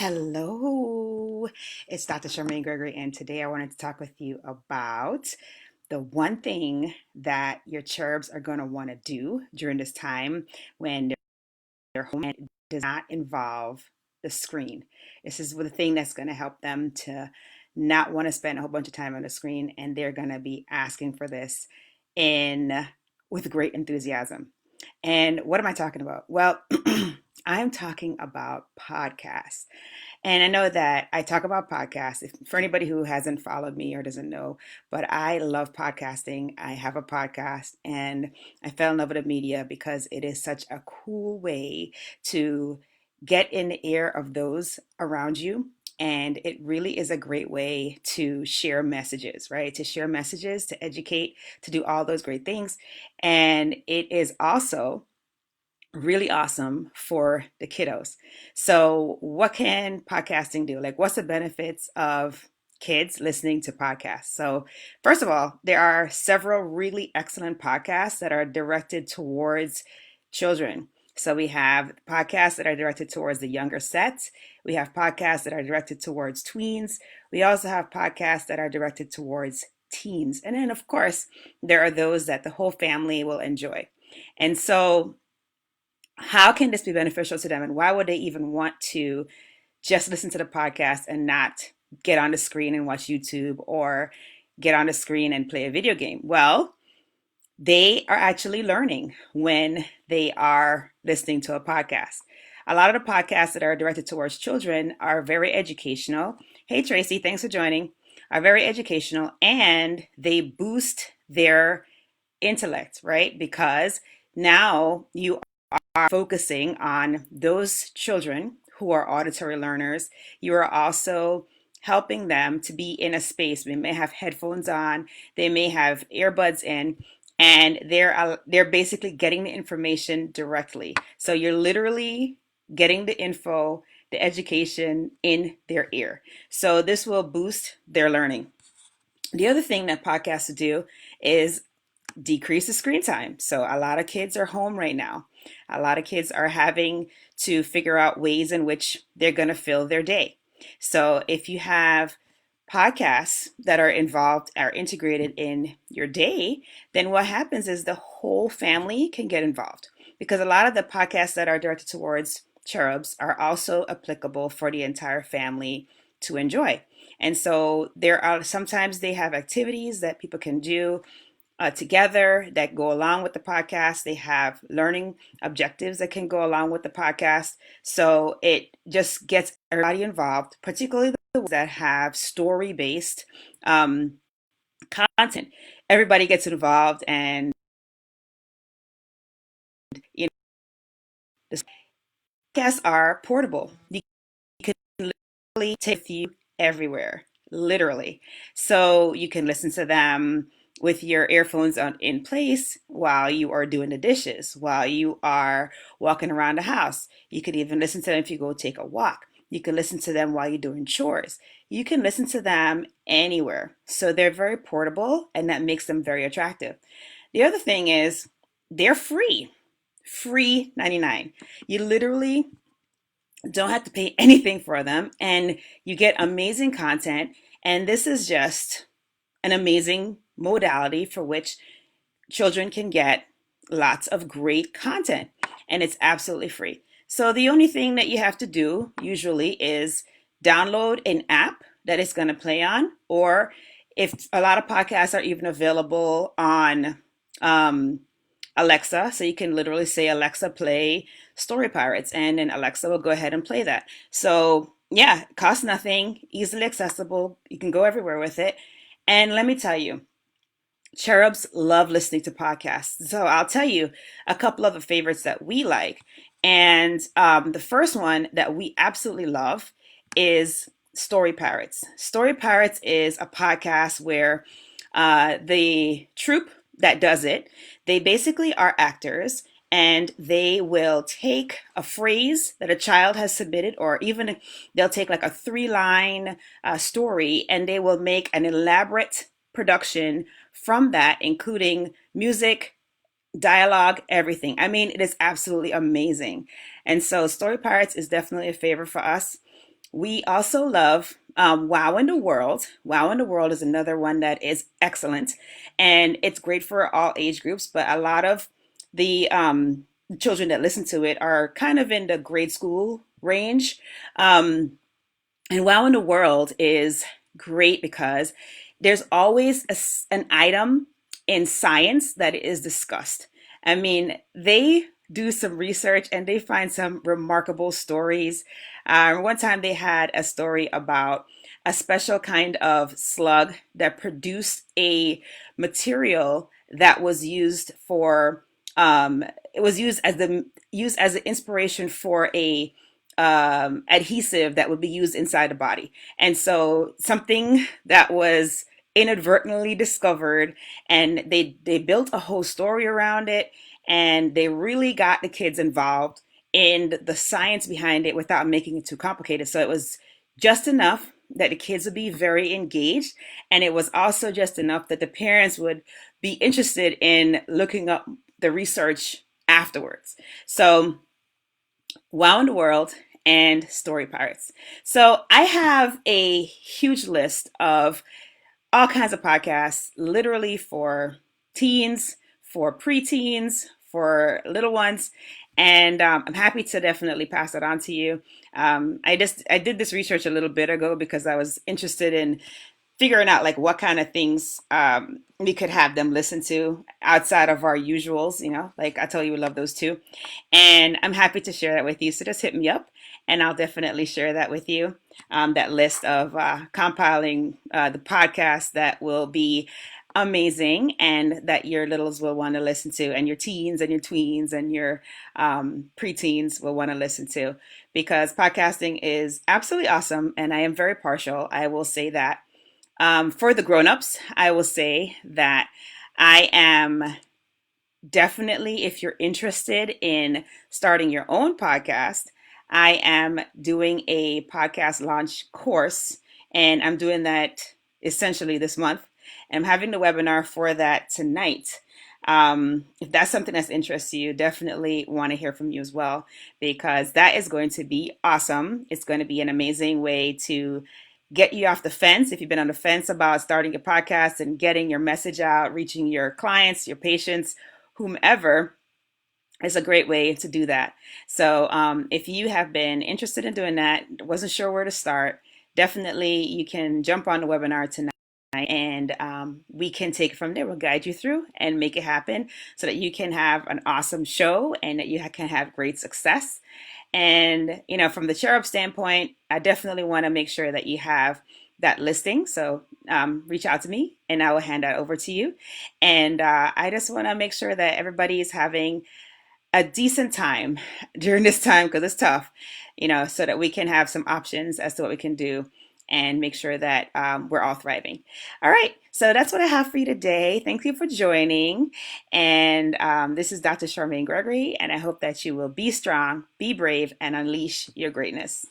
Hello, it's Dr. Charmaine Gregory, and today I wanted to talk with you about the one thing that your cherubs are going to want to do during this time when they're home and it does not involve the screen. This is the thing that's going to help them to not want to spend a whole bunch of time on the screen, and they're going to be asking for this in with great enthusiasm. And what am I talking about? Well, I'm talking about podcasts. And I know that I talk about podcasts. For anybody who hasn't followed me or doesn't know, but I love podcasting. I have a podcast and I fell in love with the media because it is such a cool way to get in the ear of those around you. And it really is a great way to share messages, right? To share messages, to educate, to do all those great things. And it is also really awesome for the kiddos. So, what can podcasting do? Like, what's the benefits of kids listening to podcasts? So, first of all, there are several really excellent podcasts that are directed towards children. So, we have podcasts that are directed towards the younger sets. We have podcasts that are directed towards tweens. We also have podcasts that are directed towards teens. And then, of course, there are those that the whole family will enjoy. And so, how can this be beneficial to them, and why would they even want to just listen to the podcast and not get on the screen and watch YouTube or get on the screen and play a video game? Well, they are actually learning when they are listening to a podcast. A lot of the podcasts that are directed towards children are very educational. Hey Tracy, thanks for joining. Are very educational, and they boost their intellect, right? Because now you are focusing on those children who are auditory learners. You are also helping them to be in a space. They may have headphones on, they may have earbuds in, and they're basically getting the information directly. So you're literally getting the info, the education in their ear. So this will boost their learning. The other thing that podcasts do is decrease the screen time. So a lot of kids are home right now. A lot of kids are having to figure out ways in which they're going to fill their day. So if you have podcasts that are involved, are integrated in your day, then what happens is the whole family can get involved, because a lot of the podcasts that are directed towards cherubs are also applicable for the entire family to enjoy. And so there are sometimes they have activities that people can do together that go along with the podcast. They have learning objectives that can go along with the podcast. So it just gets everybody involved, particularly the ones that have story based content. Everybody gets involved, and you know, the podcasts are portable. You can literally take with you everywhere, literally. So you can listen to them with your earphones on in place while you are doing the dishes, while you are walking around the house. You could even listen to them if you go take a walk. You can listen to them while you're doing chores. You can listen to them anywhere. So they're very portable, and that makes them very attractive. The other thing is they're free 99. You literally don't have to pay anything for them, and you get amazing content. And this is just an amazing modality for which children can get lots of great content, and it's absolutely free. So the only thing that you have to do usually is download an app that it's going to play on, or if a lot of podcasts are even available on um, Alexa, so you can literally say, Alexa, play Story Pirates, and then Alexa will go ahead and play that. So, yeah, it costs nothing, easily accessible. You can go everywhere with it. And let me tell you, cherubs love listening to podcasts. So, I'll tell you a couple of the favorites that we like. And the first one that we absolutely love is Story Pirates. Story Pirates is a podcast where the troupe that does it, they basically are actors, and they will take a phrase that a child has submitted, or even they'll take like a three-line story, and they will make an elaborate production from that, including music, dialogue, everything. I mean, it is absolutely amazing. And so Story Pirates is definitely a favorite for us. We also love Wow in the World. Wow in the World is another one that is excellent, and it's great for all age groups. But a lot of the children that listen to it are kind of in the grade school range. Um, and Wow in the World is great because there's always an item in science that is discussed. I mean, they do some research and they find some remarkable stories. One time they had a story about a special kind of slug that produced a material that was used for it was used as an inspiration for a adhesive that would be used inside the body. And so something that was inadvertently discovered, and they built a whole story around it, and they really got the kids involved in the science behind it without making it too complicated. So it was just enough that the kids would be very engaged, and it was also just enough that the parents would be interested in looking up the research afterwards. So Wow in the World, and Story Pirates. So I have a huge list of all kinds of podcasts, literally for teens, for preteens, for little ones. And I'm happy to definitely pass that on to you. I did this research a little bit ago because I was interested in figuring out like what kind of things we could have them listen to outside of our usuals, like I tell you, we love those too. And I'm happy to share that with you. So just hit me up and I'll definitely share that with you. That list of compiling the podcast that will be amazing and that your littles will want to listen to, and your teens and your tweens and your preteens will want to listen to, because podcasting is absolutely awesome. And I am very partial. I will say that. For the grown-ups, I will say that I am definitely, if you're interested in starting your own podcast, I am doing a podcast launch course, and I'm doing that essentially this month. And I'm having the webinar for that tonight. If that's something that's interests you, definitely want to hear from you as well, because that is going to be awesome. It's going to be an amazing way to get you off the fence if you've been on the fence about starting a podcast and getting your message out, reaching your clients, your patients, whomever. Is a great way to do that. So if you have been interested in doing that, wasn't sure where to start, definitely you can jump on the webinar tonight, and we can take it from there. We'll guide you through and make it happen so that you can have an awesome show and that you can have great success. And, from the cherub standpoint, I definitely want to make sure that you have that listing. So reach out to me and I will hand that over to you. And I just want to make sure that everybody is having a decent time during this time, because it's tough, so that we can have some options as to what we can do and make sure that we're all thriving. All right, so that's what I have for you today. Thank you for joining. And this is Dr. Charmaine Gregory, and I hope that you will be strong, be brave, and unleash your greatness.